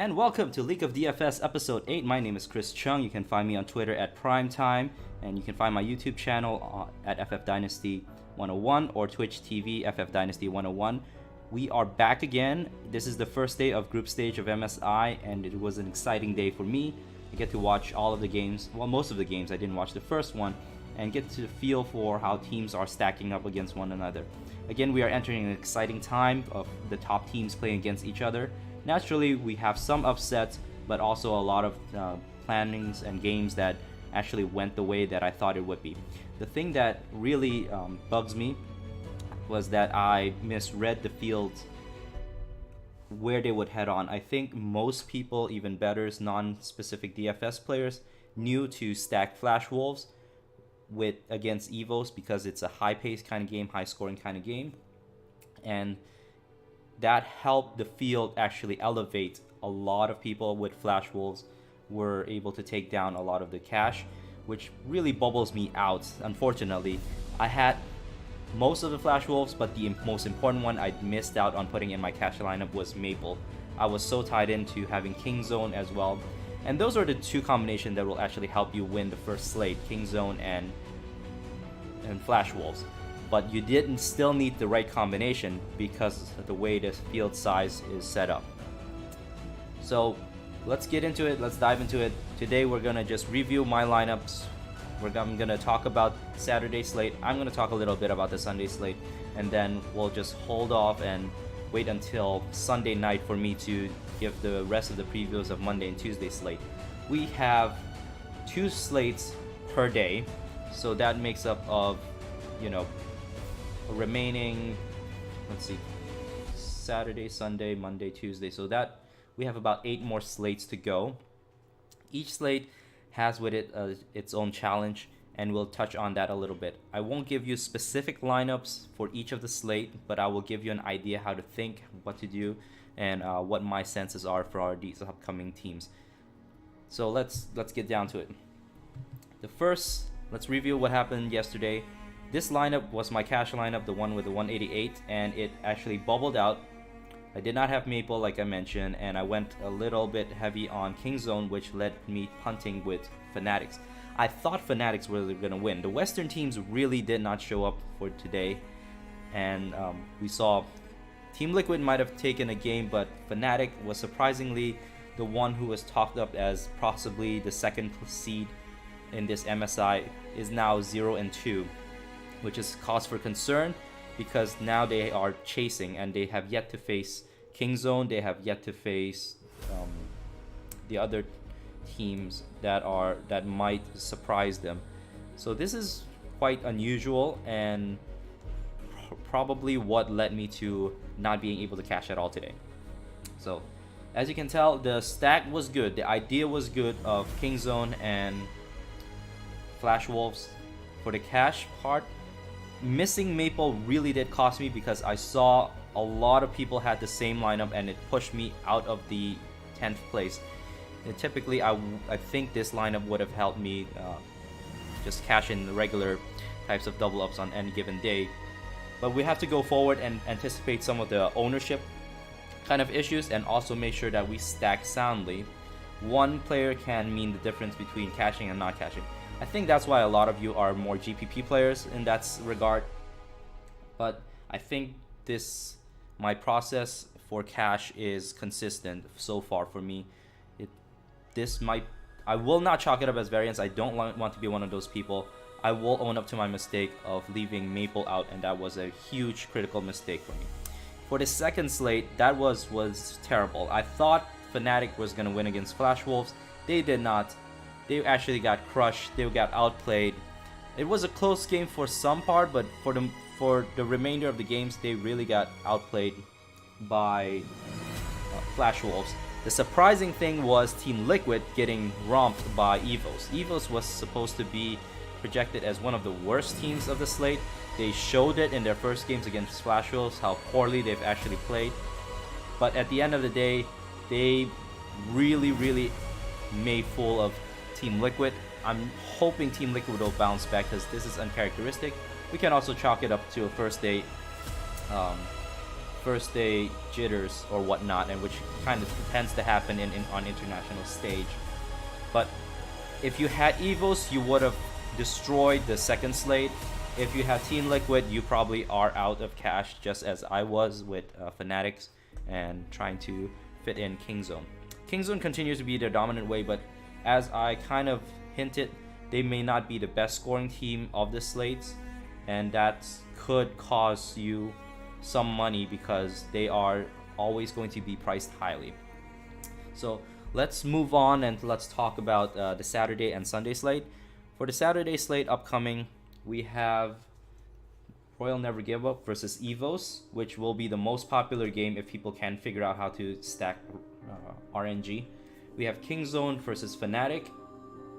And welcome to League of DFS episode 8. My name is Chris Chung. You can find me on Twitter at Primetime, and you can find my YouTube channel at FF Dynasty 101 or Twitch TV FF Dynasty 101. We are back again. This is the first day of group stage of MSI, and it was an exciting day for me. I get to watch all of the games, well, most of the games. I didn't watch the first one, and get to feel for how teams are stacking up against one another. Again, we are entering an exciting time of the top teams playing against each other. Naturally, we have some upsets, but also a lot of plannings and games that actually went the way that I thought it would be. The thing that really bugs me was that I misread the fields where they would head on. I think most people, even bettors, non-specific DFS players, knew to stack Flash Wolves against Evos because it's a high-paced kind of game, high-scoring kind of game, and that helped the field actually elevate. A lot of people with Flash Wolves were able to take down a lot of the cash, which really bubbles me out. Unfortunately, I had most of the Flash Wolves, but the most important one I missed out on putting in my cash lineup was Maple. I was so tied into having King Zone as well, and those are the two combinations that will actually help you win the first slate, King Zone and Flash Wolves. But you didn't still need the right combination because of the way the field size is set up. So let's get into it. Let's dive into it. Today we're gonna just review my lineups. I'm gonna talk about Saturday slate. I'm gonna talk a little bit about the Sunday slate, and then we'll just hold off and wait until Sunday night for me to give the rest of the previews of Monday and Tuesday slate. We have 2 slates per day, so that makes up of, remaining, let's see, Saturday, Sunday, Monday, Tuesday, so that we have about 8 more slates to go. Each slate has with it its own challenge, and we'll touch on that a little bit. I won't give you specific lineups for each of the slate, but I will give you an idea how to think, what to do, and what my senses are for these upcoming teams. So let's get down to it. Let's review what happened yesterday. This lineup was my cash lineup, the one with the 188, and it actually bubbled out. I did not have Maple, like I mentioned, and I went a little bit heavy on King Zone, which led me punting with Fanatics. I thought Fanatics were going to win. The Western teams really did not show up for today, and we saw Team Liquid might have taken a game, but Fnatic was surprisingly the one who was talked up as possibly the second seed in this MSI, is now 0-2. Which is cause for concern because now they are chasing and they have yet to face King Zone. They have yet to face the other teams that might surprise them. So this is quite unusual and probably what led me to not being able to cash at all today. So as you can tell, the stack was good. The idea was good of King Zone and Flash Wolves. For the cash part, missing Maple really did cost me because I saw a lot of people had the same lineup and it pushed me out of the 10th place. And typically, I think this lineup would have helped me just cash in the regular types of double ups on any given day. But we have to go forward and anticipate some of the ownership kind of issues and also make sure that we stack soundly. One player can mean the difference between cashing and not cashing. I think that's why a lot of you are more GPP players in that regard. But I think my process for cash is consistent so far for me. I will not chalk it up as variance. I don't want to be one of those people. I will own up to my mistake of leaving Maple out, and that was a huge critical mistake for me. For the second slate, that was terrible. I thought Fnatic was going to win against Flash Wolves. They did not. They actually got crushed. They got outplayed. It was a close game for some part, but for the remainder of the games, they really got outplayed by Flash Wolves. The surprising thing was Team Liquid getting romped by Evos. Evos was supposed to be projected as one of the worst teams of the slate. They showed it in their first games against Flash Wolves, how poorly they've actually played. But at the end of the day, they really made fool of Team Liquid. I'm hoping Team Liquid will bounce back because this is uncharacteristic. We can also chalk it up to a first day first day jitters or whatnot, and which kind of tends to happen on international stage. But if you had Evos, you would have destroyed the second slate. If you had Team Liquid, you probably are out of cash, just as I was with Fanatics and trying to fit in Kingzone. Kingzone continues to be their dominant way, but as I kind of hinted, they may not be the best scoring team of the slates, and that could cause you some money because they are always going to be priced highly. So let's move on and let's talk about the Saturday and Sunday slate. For the Saturday slate upcoming, we have Royal Never Give Up versus Evos, which will be the most popular game if people can figure out how to stack RNG. We have Kingzone versus Fnatic.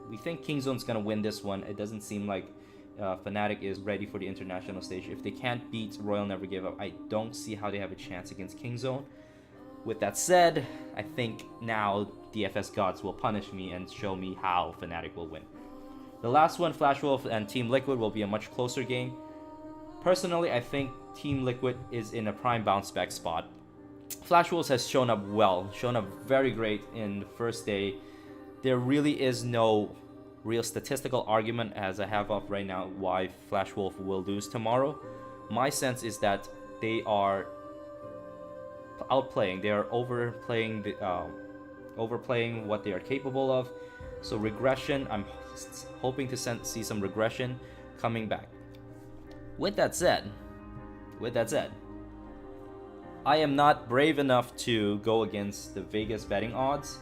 We think Kingzone's gonna win this one. It doesn't seem like Fnatic is ready for the international stage. If they can't beat Royal Never Give Up, I don't see how they have a chance against Kingzone. With that said, I think now DFS gods will punish me and show me how Fnatic will win. The last one, Flash Wolf and Team Liquid, will be a much closer game. Personally, I think Team Liquid is in a prime bounce back spot. Flash Wolves has shown up well, shown up very great in the first day. There really is no real statistical argument, as I have up right now, why Flash Wolf will lose tomorrow. My sense is that they are outplaying, they are overplaying what they are capable of. So regression, I'm hoping to see some regression coming back. With that said, I am not brave enough to go against the Vegas betting odds.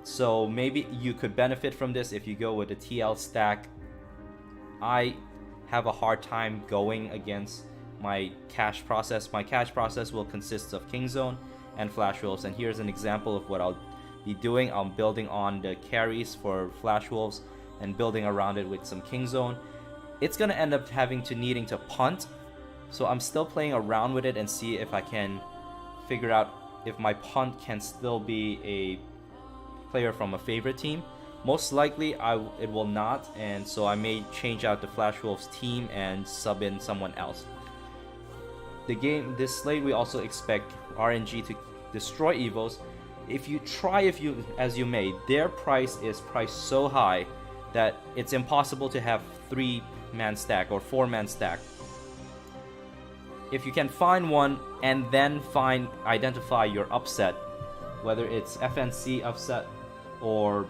So maybe you could benefit from this if you go with a TL stack. I have a hard time going against my cash process. My cash process will consist of Kingzone and Flash Wolves, and here's an example of what I'll be doing. I'm building on the carries for Flash Wolves and building around it with some Kingzone. It's gonna end up needing to punt, so I'm still playing around with it and see if I can figure out if my punt can still be a player from a favorite team. Most likely it will not, and so I may change out the Flash Wolves team and sub in someone else. This slate, we also expect RNG to destroy Evos. As you may, their price is priced so high that it's impossible to have 3-man stack or 4-man stack. If you can find one and then identify your upset, whether it's FNC upset or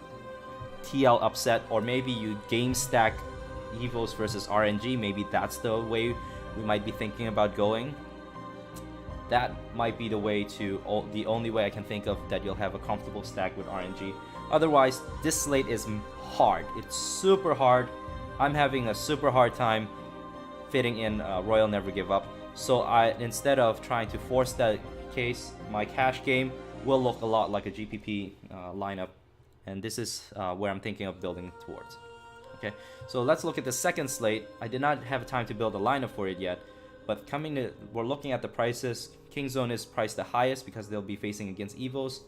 TL upset, or maybe you game stack Evos versus RNG, maybe that's the way we might be thinking about going. That might be the only way I can think of that you'll have a comfortable stack with RNG. Otherwise, this slate is hard. It's super hard. I'm having a super hard time fitting in Royal Never Give Up. So instead of trying to force that case, my cash game will look a lot like a GPP lineup. And this is where I'm thinking of building towards. Okay, so let's look at the second slate. I did not have time to build a lineup for it yet, but we're looking at the prices. Kingzone is priced the highest because they'll be facing against Evos.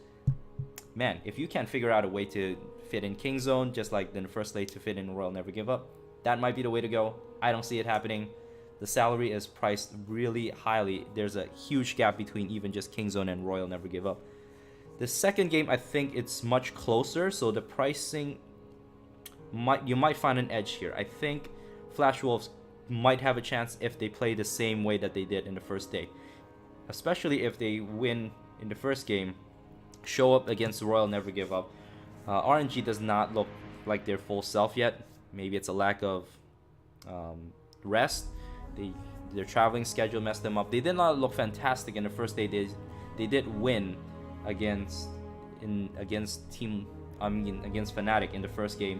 Man, if you can figure out a way to fit in Kingzone, just like in the first slate to fit in Royal Never Give Up, that might be the way to go. I don't see it happening. The salary is priced really highly. There's a huge gap between even just Kingzone and Royal Never Give Up. The second game, I think it's much closer, so the pricing you might find an edge here. I think Flash Wolves might have a chance if they play the same way that they did in the first day, especially if they win in the first game, show up against Royal Never Give Up. RNG does not look like their full self yet. Maybe it's a lack of rest. Their traveling schedule messed them up. They did not look fantastic in the first day. They did win against Fnatic in the first game.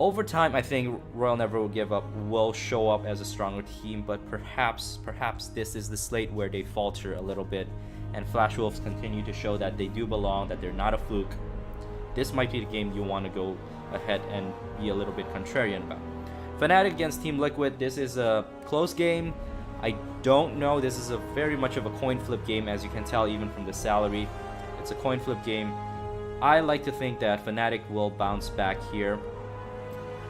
Over time, I think Royal Never Give Up will show up as a stronger team, but perhaps this is the slate where they falter a little bit, and Flash Wolves continue to show that they do belong, that they're not a fluke. This might be the game you want to go ahead and be a little bit contrarian about. Fnatic against Team Liquid, this is a close game. I don't know, this is very much of a coin flip game, as you can tell even from the salary. It's a coin flip game. I like to think that Fnatic will bounce back here,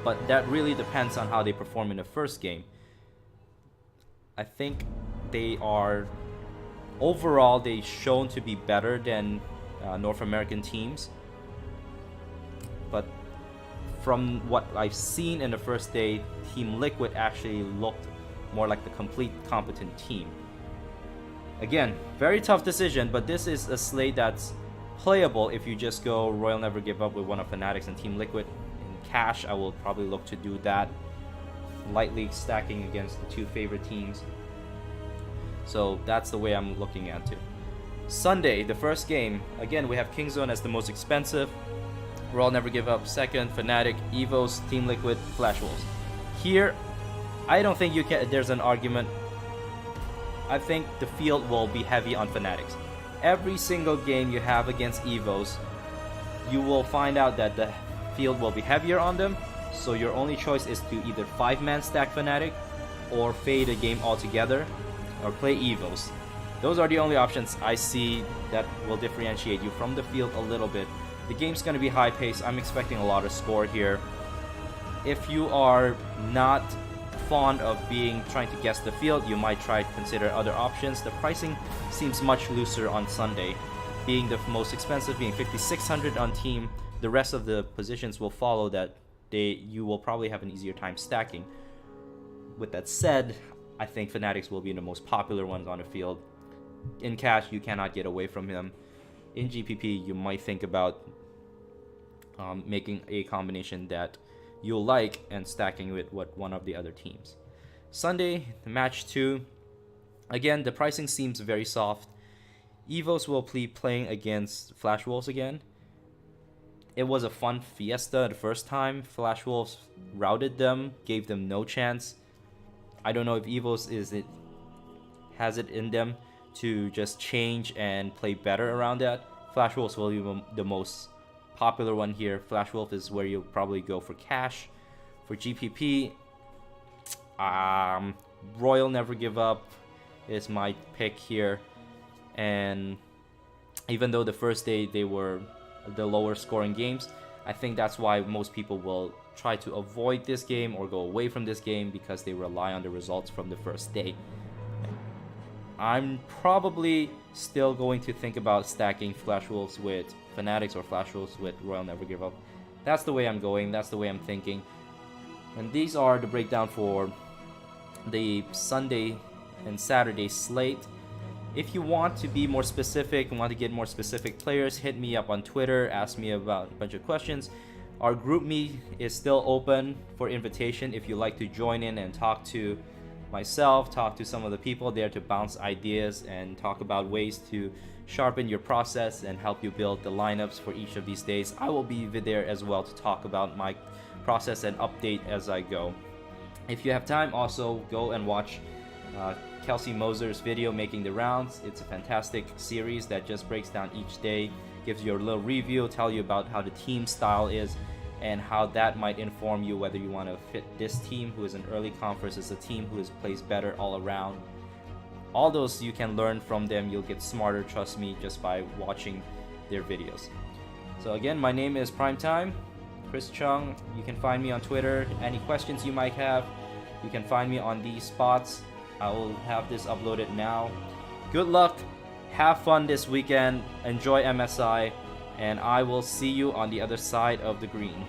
but that really depends on how they perform in the first game. I think they are overall they shown to be better than North American teams, but from what I've seen in the first day, Team Liquid actually looked more like the complete competent team. Again, very tough decision, but this is a slate that's playable if you just go Royal Never Give Up with one of Fnatic's and Team Liquid. In cash, I will probably look to do that, lightly stacking against the two favorite teams. So that's the way I'm looking at it. Sunday, the first game, again we have Kingzone as the most expensive, Royal Never Give Up second, Fnatic, Evos, Team Liquid, Flash Wolves. Here, I don't think there's an argument. I think the field will be heavy on Fnatic's. Every single game you have against Evos, you will find out that the field will be heavier on them, so your only choice is to either 5-man stack Fnatic or fade a game altogether or play Evos. Those are the only options I see that will differentiate you from the field a little bit. The game's going to be high paced. I'm expecting a lot of score here. If you are not fond of trying to guess the field, you might try to consider other options. The pricing seems much looser on Sunday, being the most expensive, being 5,600 on team. The rest of the positions will follow that. You will probably have an easier time stacking. With that said, I think Fnatic's will be the most popular ones on the field. In cash, you cannot get away from him. In GPP, you might think about making a combination that you'll like and stacking with one of the other teams. Sunday, match 2. Again, the pricing seems very soft. Evos will be playing against Flash Wolves again. It was a fun fiesta the first time. Flash Wolves routed them, gave them no chance. I don't know if Evos has it in them to just change and play better around that. Flash Wolves will be the most popular one here. Flash Wolf is where you'll probably go for cash. For GPP, Royal Never Give Up is my pick here. And even though the first day they were the lower scoring games, I think that's why most people will try to avoid this game or go away from this game, because they rely on the results from the first day. I'm probably still going to think about stacking Flash Wolves with Fnatic's or Flash Wolves with Royal Never Give Up. That's the way I'm going. That's the way I'm thinking. And these are the breakdown for the Sunday and Saturday slate. If you want to be more specific and want to get more specific players, hit me up on Twitter. Ask me about a bunch of questions. Our GroupMe is still open for invitation if you'd like to join in and talk to myself, talk to some of the people there to bounce ideas and talk about ways to sharpen your process and help you build the lineups for each of these days. I will be there as well to talk about my process and update as I go. If you have time, also go and watch Kelsey Moser's video Making the Rounds. It's a fantastic series that just breaks down each day, gives you a little review, tell you about how the team style is and how that might inform you whether you want to fit this team who is an early comp versus a team who plays better all around. All those you can learn from them. You'll get smarter, trust me, just by watching their videos. So again, my name is Primetime, Chris Chung. You can find me on Twitter. Any questions you might have, you can find me on these spots. I will have this uploaded now. Good luck, have fun this weekend, enjoy MSI, and I will see you on the other side of the green.